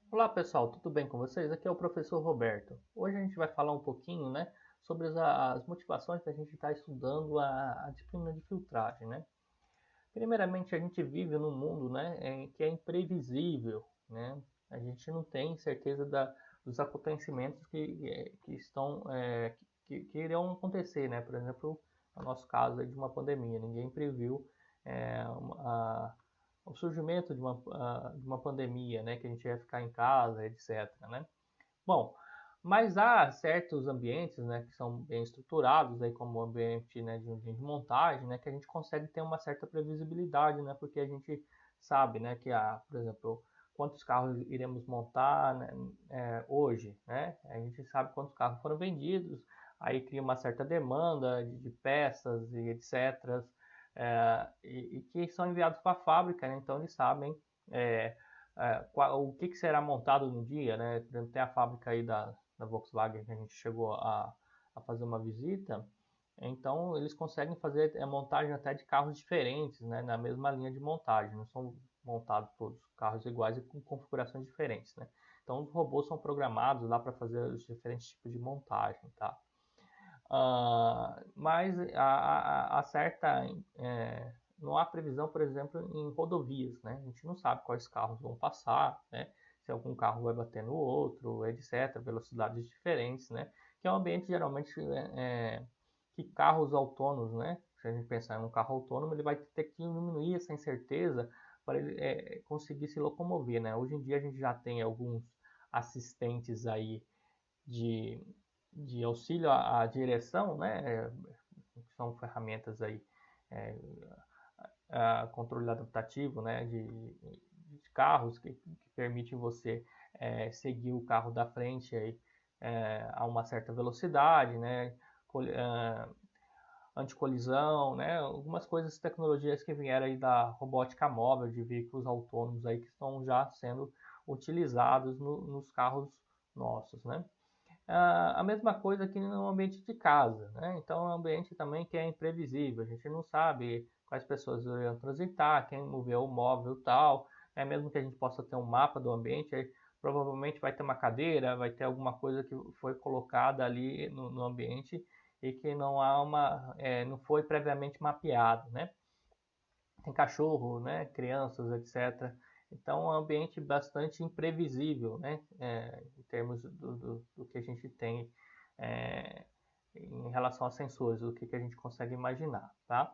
Olá pessoal, tudo bem com vocês? Aqui é o professor Roberto. Hoje a gente vai falar um pouquinho, né, sobre as motivações da gente estar estudando a disciplina de filtragem, né? Primeiramente, a gente vive num mundo, né, que é imprevisível, né? A gente não tem certeza dos acontecimentos que estão, que irão acontecer, né? Por exemplo, no nosso caso aí de uma pandemia, ninguém previu o surgimento de uma pandemia, né? Que a gente ia ficar em casa, etc, né? Bom, mas há certos ambientes, né, que são bem estruturados, aí como o ambiente, né, de montagem, né, que a gente consegue ter uma certa previsibilidade, né, porque a gente sabe, né, que por exemplo, quantos carros iremos montar, né, hoje, né, a gente sabe quantos carros foram vendidos, aí cria uma certa demanda de peças e etc. E que são enviados para a fábrica, né, então eles sabem é, o que será montado no dia, né? Por exemplo, tem a fábrica aí da Volkswagen que a gente chegou a fazer uma visita, então eles conseguem fazer montagem até de carros diferentes, né? Na mesma linha de montagem, não são montados todos carros iguais e com configurações diferentes, né? Então os robôs são programados lá para fazer os diferentes tipos de montagem, tá? Mas a certa não há previsão, por exemplo, em rodovias, né? A gente não sabe quais carros vão passar, né? Se algum carro vai bater no outro, etc. Velocidades diferentes, né? Que é um ambiente geralmente que carros autônomos, né? Se a gente pensar em um carro autônomo, ele vai ter que diminuir essa incerteza para ele conseguir se locomover, né? Hoje em dia a gente já tem alguns assistentes aí de, de auxílio à direção, né? São ferramentas aí, é, controle adaptativo, né? De carros que permitem você seguir o carro da frente aí, a uma certa velocidade, né? Anticolisão, né? Algumas coisas, tecnologias que vieram aí da robótica móvel, de veículos autônomos aí que estão já sendo utilizados nos carros nossos, né? A mesma coisa aqui no ambiente de casa, né? Então é um ambiente também que é imprevisível, a gente não sabe quais pessoas irão transitar, quem moveu o móvel e tal, mesmo que a gente possa ter um mapa do ambiente, aí provavelmente vai ter uma cadeira, vai ter alguma coisa que foi colocada ali no ambiente e que não foi previamente mapeado, né? Tem cachorro, né? Crianças, etc. Então é um ambiente bastante imprevisível, né? Em termos do que a gente tem é, em relação a sensores, o que a gente consegue imaginar, tá?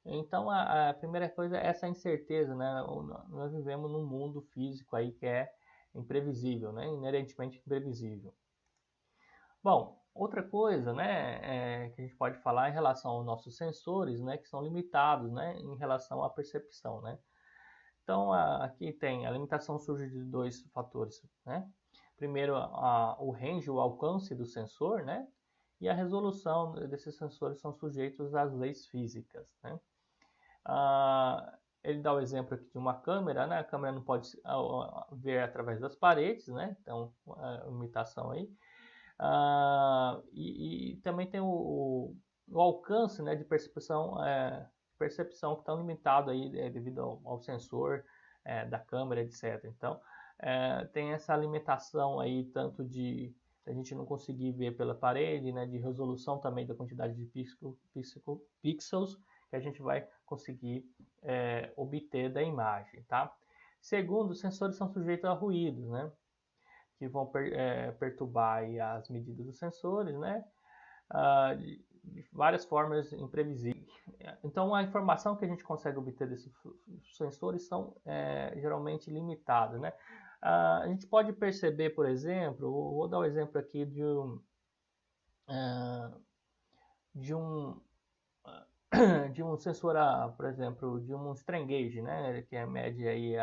Então a primeira coisa é essa incerteza, né? Nós vivemos num mundo físico aí que é imprevisível, né? Inerentemente imprevisível. Bom, outra coisa, né, que a gente pode falar em relação aos nossos sensores, né, que são limitados, né, em relação à percepção, né. Então, aqui tem a limitação surge de dois fatores, né. Primeiro, o range, o alcance do sensor, né, e a resolução desses sensores são sujeitos às leis físicas, né. Ele dá o exemplo aqui de uma câmera, né, a câmera não pode ver através das paredes, né, então, a limitação aí. E também tem o alcance, né, de percepção que está limitado aí devido ao sensor da câmera, etc. Então, tem essa limitação aí tanto de a gente não conseguir ver pela parede, né, de resolução também da quantidade de pixels que a gente vai conseguir obter da imagem, tá? Segundo, os sensores são sujeitos a ruídos, né? Que vão perturbar as medidas dos sensores, né? De várias formas imprevisíveis. Então, a informação que a gente consegue obter desses sensores são geralmente limitadas, né? A gente pode perceber, por exemplo, vou dar um exemplo aqui uh, de um de um sensor, por exemplo, de um strain gauge, né, que mede aí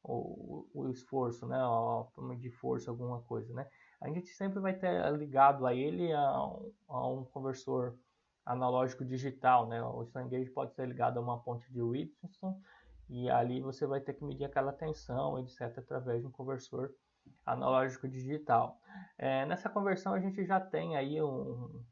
o esforço, né, a forma de força, alguma coisa, né. A gente sempre vai ter ligado a ele a um conversor analógico digital, né. O strain gauge pode ser ligado a uma ponte de Whitson e ali você vai ter que medir aquela tensão, etc, através de um conversor analógico digital. Nessa conversão a gente já tem aí um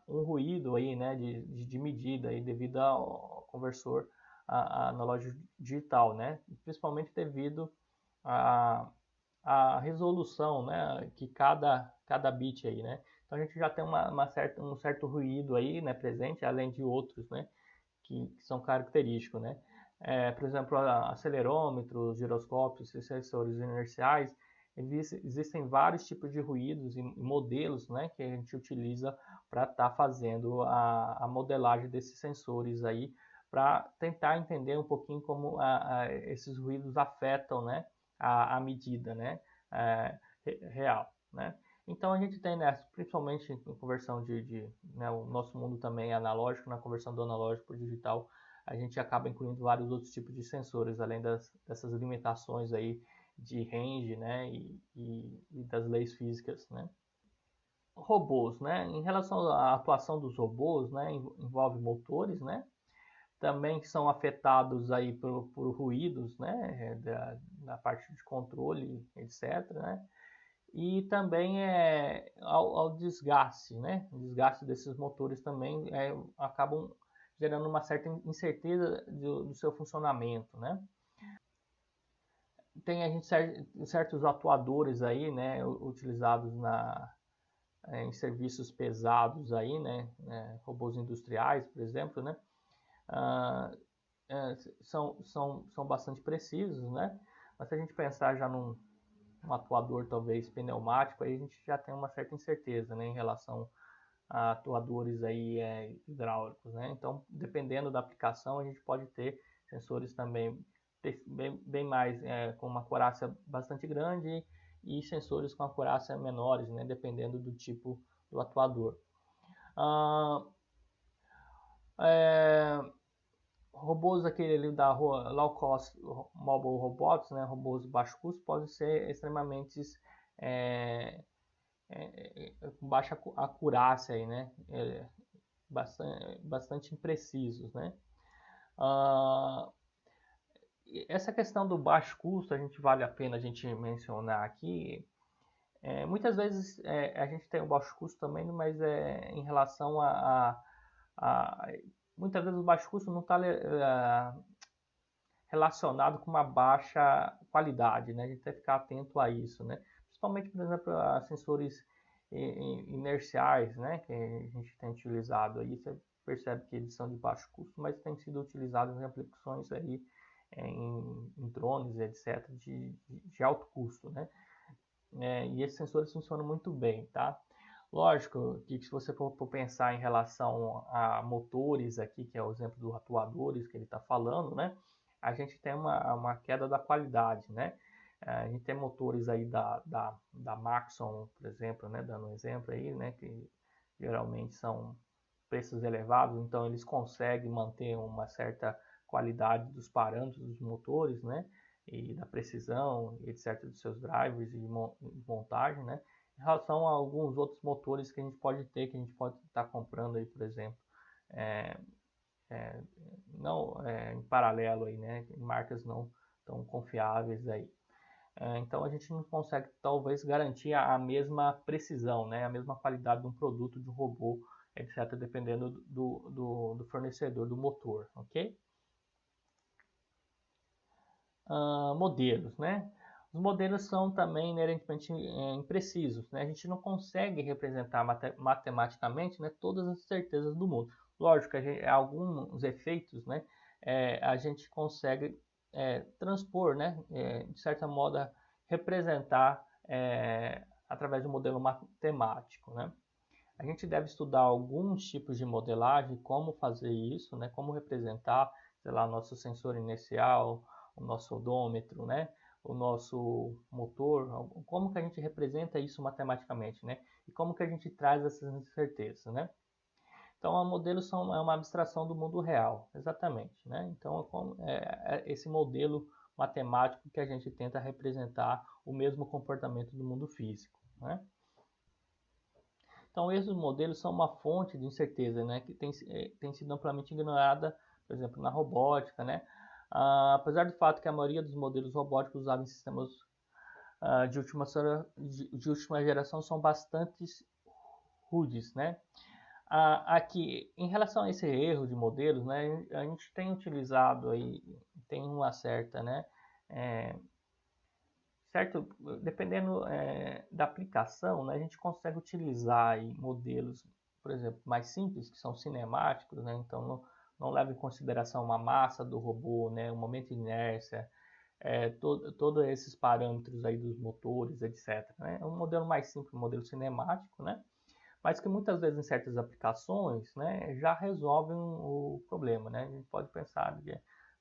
ruído aí, né, de medida aí devido ao conversor analógico digital, né, principalmente devido a, a resolução, né, que cada bit aí, né? Então a gente já tem um certo ruído aí, né, presente, além de outros, né, que são característicos, né? Por exemplo, acelerômetros, giroscópios, sensores inerciais, existem vários tipos de ruídos e modelos, né, que a gente utiliza para estar fazendo a modelagem desses sensores aí, para tentar entender um pouquinho como esses ruídos afetam, né, a medida, né, real, né? Então a gente tem, né, principalmente em conversão né, o nosso mundo também é analógico, na conversão do analógico para o digital, a gente acaba incluindo vários outros tipos de sensores, além dessas limitações aí de range, né, e das leis físicas, né. Robôs, né, em relação à atuação dos robôs, né, envolve motores, né, também que são afetados aí por ruídos, né, da parte de controle, etc, né, e também ao desgaste, né? O desgaste desses motores também acabam gerando uma certa incerteza do seu funcionamento, né? Tem a gente certos atuadores aí, né, utilizados em serviços pesados aí, né, robôs industriais, por exemplo, né, ah, são bastante precisos, né? Mas se a gente pensar já um atuador talvez pneumático, aí a gente já tem uma certa incerteza, né, em relação a atuadores aí hidráulicos, né? Então, dependendo da aplicação, a gente pode ter sensores também bem mais com uma acurácia bastante grande e sensores com acurácia menores, né, dependendo do tipo do atuador. Ah, é, robôs aquele da low cost mobile robots, né, robôs de baixo custo, podem ser extremamente é, com baixa acurácia aí, né? Bastante imprecisos, né? Uh, essa questão do baixo custo, a gente vale a pena a gente mencionar aqui. Muitas vezes a gente tem o baixo custo também, mas em relação a muitas vezes o baixo custo não está relacionado com uma baixa qualidade, né? A gente tem que ficar atento a isso, né? Principalmente, por exemplo, a sensores inerciais, né? Que a gente tem utilizado aí, você percebe que eles são de baixo custo, mas têm sido utilizados em aplicações aí em drones, etc., de alto custo, né? E esses sensores funcionam muito bem, tá? Lógico que se você for pensar em relação a motores aqui, que é o exemplo dos atuadores que ele está falando, né? A gente tem uma queda da qualidade, né? A gente tem motores aí da Maxon, por exemplo, né? Dando um exemplo aí, né? Que geralmente são preços elevados, então eles conseguem manter uma certa qualidade dos parâmetros dos motores, né? E da precisão, etc., dos seus drivers e montagem, né? Em relação a alguns outros motores que a gente pode ter, que a gente pode estar comprando aí, por exemplo, é, é, não em paralelo aí, né? Em marcas não tão confiáveis aí. Então a gente não consegue talvez garantir a mesma precisão, né? A mesma qualidade de um produto, de um robô, etc., dependendo do fornecedor do motor, ok? Modelos, né? Os modelos são também inerentemente imprecisos, né? A gente não consegue representar matematicamente, né, todas as certezas do mundo. Lógico, alguns efeitos, né, a gente consegue transpor, né, de certa modo, representar através de um modelo matemático, né? A gente deve estudar alguns tipos de modelagem, como fazer isso, né? Como representar, sei lá, nosso sensor inicial, o nosso odômetro, né? O nosso motor, como que a gente representa isso matematicamente, né? E como que a gente traz essas incertezas, né? Então, modelos é uma abstração do mundo real, exatamente, né? Então, esse modelo matemático que a gente tenta representar o mesmo comportamento do mundo físico, né? Então, esses modelos são uma fonte de incerteza, né, que tem sido amplamente ignorada, por exemplo, na robótica, né? Apesar do fato que a maioria dos modelos robóticos usados em sistemas de última geração são bastante rudes, né? Aqui, em relação a esse erro de modelos, né, a gente tem utilizado aí, tem uma certa, né, certo? Dependendo da aplicação, né, a gente consegue utilizar aí modelos, por exemplo, mais simples, que são cinemáticos, né? Então não leva em consideração uma massa do robô, né, o momento de inércia, todos esses parâmetros aí dos motores, etc. Né? É um modelo mais simples, um modelo cinemático, né? Mas que muitas vezes em certas aplicações, né, já resolvem o problema, né? A gente pode pensar,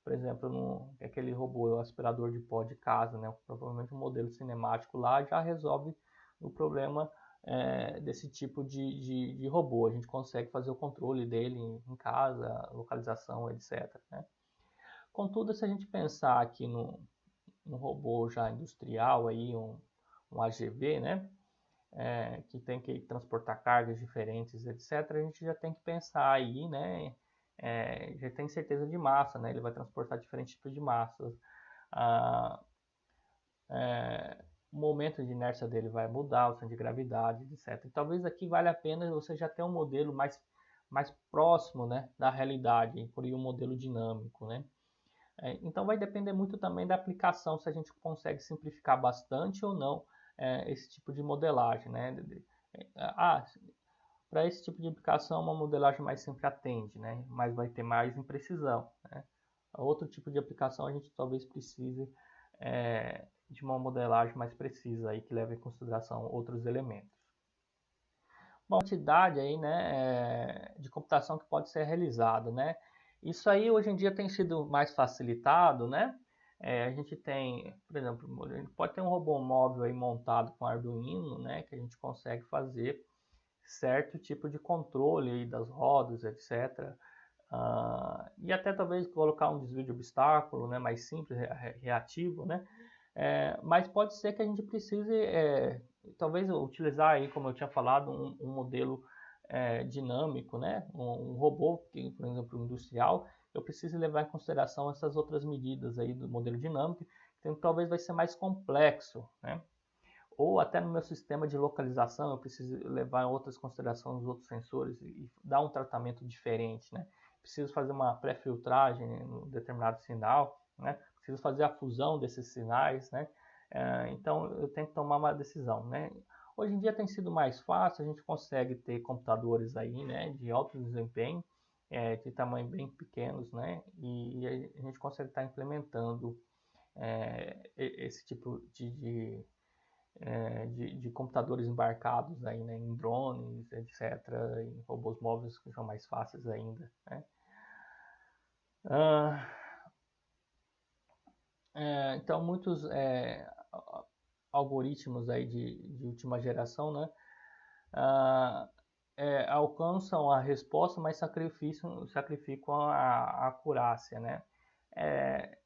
por exemplo, aquele robô, o aspirador de pó de casa, né? Provavelmente um modelo cinemático lá já resolve o problema desse tipo de robô. A gente consegue fazer o controle dele em casa, localização, etc. Né? Contudo, se a gente pensar aqui no robô já industrial, aí, um AGV, né? Que tem que transportar cargas diferentes, etc., a gente já tem que pensar aí, né? Já tem certeza de massa, né? Ele vai transportar diferentes tipos de massas. Ah, o momento de inércia dele vai mudar, o centro de gravidade, etc. E talvez aqui vale a pena você já ter um modelo mais próximo, né, da realidade, por aí um modelo dinâmico, né? Então vai depender muito também da aplicação, se a gente consegue simplificar bastante ou não esse tipo de modelagem, né? Para esse tipo de aplicação, uma modelagem mais simples atende, né? Mas vai ter mais imprecisão, né? Outro tipo de aplicação a gente talvez precise de uma modelagem mais precisa aí que leva em consideração outros elementos. Bom, quantidade aí, né, de computação que pode ser realizada, né? Isso aí hoje em dia tem sido mais facilitado, né? A gente tem, por exemplo, a gente pode ter um robô móvel aí montado com Arduino, né? Que a gente consegue fazer certo tipo de controle aí das rodas, etc. E até talvez colocar um desvio de obstáculo, né? Mais simples, reativo, né? Mas pode ser que a gente precise, talvez utilizar aí, como eu tinha falado, um modelo dinâmico, né? Um robô, por exemplo, industrial, eu preciso levar em consideração essas outras medidas aí do modelo dinâmico, então talvez vai ser mais complexo, né? Ou até no meu sistema de localização eu preciso levar em outras considerações os outros sensores e dar um tratamento diferente, né? Preciso fazer uma pré-filtragem em um determinado sinal, né? Preciso fazer a fusão desses sinais, né? Então eu tenho que tomar uma decisão, né? Hoje em dia tem sido mais fácil, a gente consegue ter computadores aí, né, de alto desempenho, de tamanho bem pequenos, né? E a gente consegue estar implementando esse tipo de computadores embarcados aí, né, em drones, etc., em robôs móveis que são mais fáceis ainda, né? Então muitos algoritmos aí de última geração, né, alcançam a resposta, mas sacrificam a acurácia, né?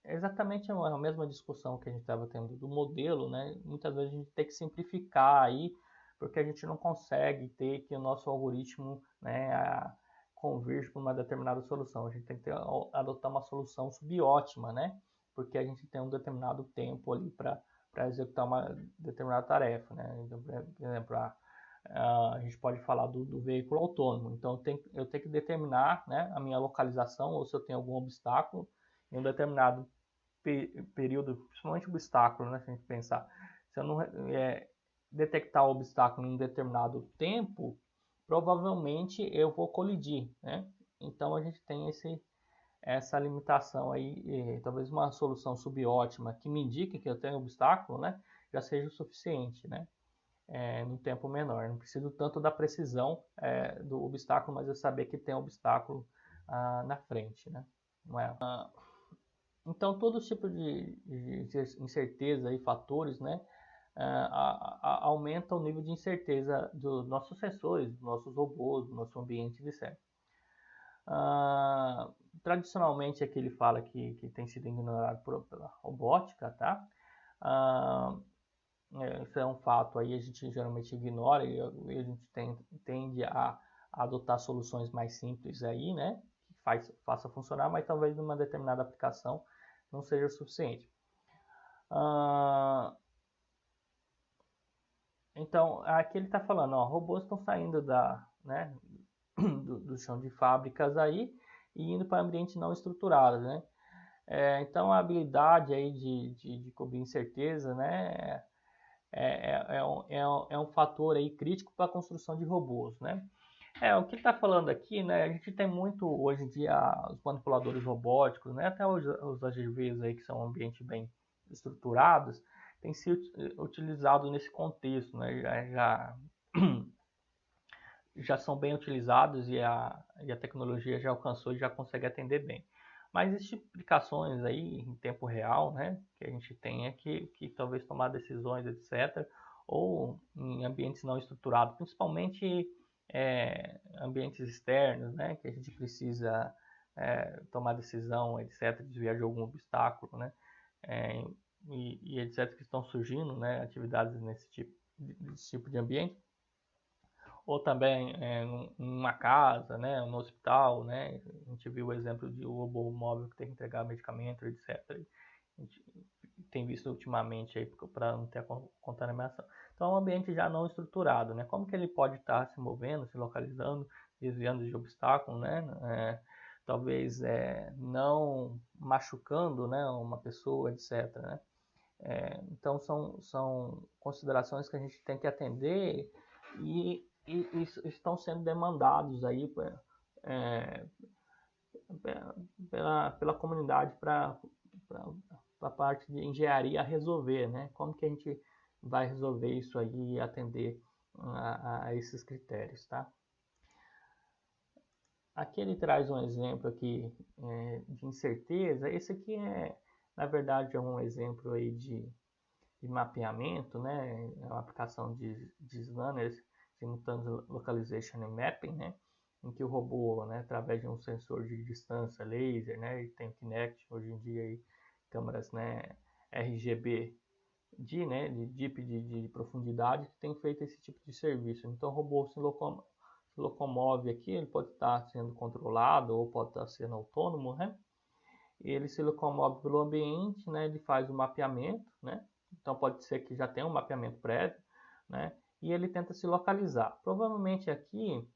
Exatamente a mesma discussão que a gente estava tendo do modelo, né? Muitas vezes a gente tem que simplificar aí, porque a gente não consegue ter que o nosso algoritmo, né, converge para uma determinada solução. A gente tem que adotar uma solução subótima, né? Porque a gente tem um determinado tempo ali para executar uma determinada tarefa, né? Então, por exemplo, a gente pode falar do veículo autônomo. Então, eu tenho que determinar, né, a minha localização, ou se eu tenho algum obstáculo em um determinado período, principalmente obstáculo, né, se a gente pensar. Se eu não detectar o obstáculo em um determinado tempo, provavelmente eu vou colidir, né? Então, a gente tem essa limitação aí, talvez uma solução subótima que me indique que eu tenho obstáculo, né, já seja o suficiente, né? No tempo menor. Não preciso tanto da precisão do obstáculo, mas eu saber que tem um obstáculo na frente, né? Não é? Então, todo tipo de incerteza e fatores, né, aumenta o nível de incerteza dos nossos sensores, dos nossos robôs, do nosso ambiente de certo. Tradicionalmente, aqui ele fala que tem sido ignorado pela robótica, tá? Isso é um fato aí, a gente geralmente ignora e a gente tende a adotar soluções mais simples aí, né? Que faça funcionar, mas talvez numa determinada aplicação não seja o suficiente. Então, aqui ele está falando, ó, robôs estão saindo né, do chão de fábricas aí e indo para ambientes não estruturados, né? Então, a habilidade aí de cobrir incerteza, né, é um fator aí crítico para a construção de robôs, né? O que está falando aqui, né? A gente tem muito hoje em dia os manipuladores robóticos, né? Até os AGVs aí que são um ambiente bem estruturados, tem sido utilizado nesse contexto, né? Já são bem utilizados e a tecnologia já alcançou e já consegue atender bem. Mas existem aplicações aí em tempo real, né, que a gente tenha que talvez tomar decisões, etc., ou em ambientes não estruturados, principalmente ambientes externos, né, que a gente precisa tomar decisão, etc., desviar de algum obstáculo, né, é, e etc., que estão surgindo, né, atividades desse tipo de ambiente ou também numa casa, né, no hospital, né, a gente viu o exemplo de um robô móvel que tem que entregar medicamento, etc. A gente tem visto ultimamente aí para não ter a contaminação. Então é um ambiente já não estruturado, né? Como que ele pode estar se movendo, se localizando, desviando de obstáculos, né? Talvez não machucando, né, uma pessoa, etc. Né? Então são considerações que a gente tem que atender e estão sendo demandados aí pela comunidade para a parte de engenharia resolver, né? Como que a gente vai resolver isso aí e atender a esses critérios, tá? Aqui ele traz um exemplo aqui de incerteza. Esse aqui na verdade, é um exemplo aí de mapeamento, né? É uma aplicação de scanners, Simultaneous Localization and Mapping, né? Em que o robô, né, através de um sensor de distância, laser, né, e tem Kinect, hoje em dia aí, câmeras, né, RGB né, de deep de profundidade, que tem feito esse tipo de serviço. Então o robô se locomove aqui, ele pode estar sendo controlado ou pode estar sendo autônomo, né? Ele se locomove pelo ambiente, né? Ele faz o mapeamento, né? Então pode ser que já tenha um mapeamento prévio, né? E ele tenta se localizar. Provavelmente aqui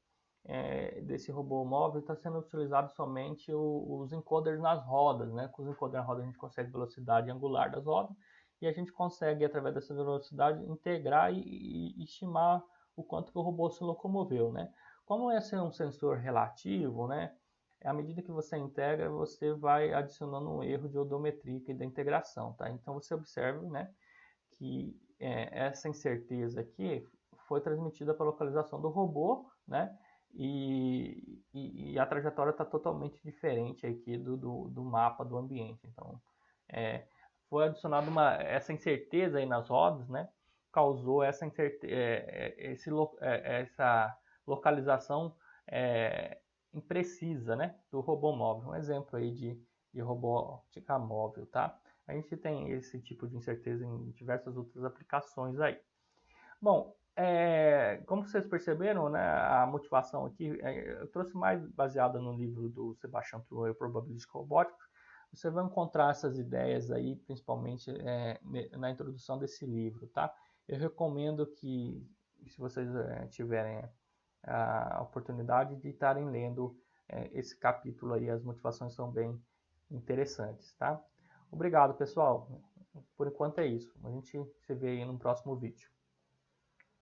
desse robô móvel está sendo utilizado somente os encoders nas rodas, né? Com os encoders nas rodas a gente consegue velocidade angular das rodas e a gente consegue através dessa velocidade integrar e estimar o quanto que o robô se locomoveu, né? Como esse é um sensor relativo, né? À medida que você integra, você vai adicionando um erro de odometria e da integração, tá? Então você observa, né, que essa incerteza aqui foi transmitida para a localização do robô, né? E a trajetória está totalmente diferente aqui do mapa do ambiente. Então, foi adicionada essa incerteza aí nas rodas, né? Causou essa essa localização imprecisa, né? Do robô móvel. Um exemplo aí de robótica móvel, tá? A gente tem esse tipo de incerteza em diversas outras aplicações aí. Bom, como vocês perceberam, né, a motivação aqui, eu trouxe mais baseada no livro do Sebastian Truel, Probabilistic Robotics. Você vai encontrar essas ideias aí, principalmente na introdução desse livro, tá? Eu recomendo que, se vocês tiverem a oportunidade de estarem lendo esse capítulo aí, as motivações são bem interessantes, tá? Obrigado, pessoal. Por enquanto é isso. A gente se vê aí no próximo vídeo.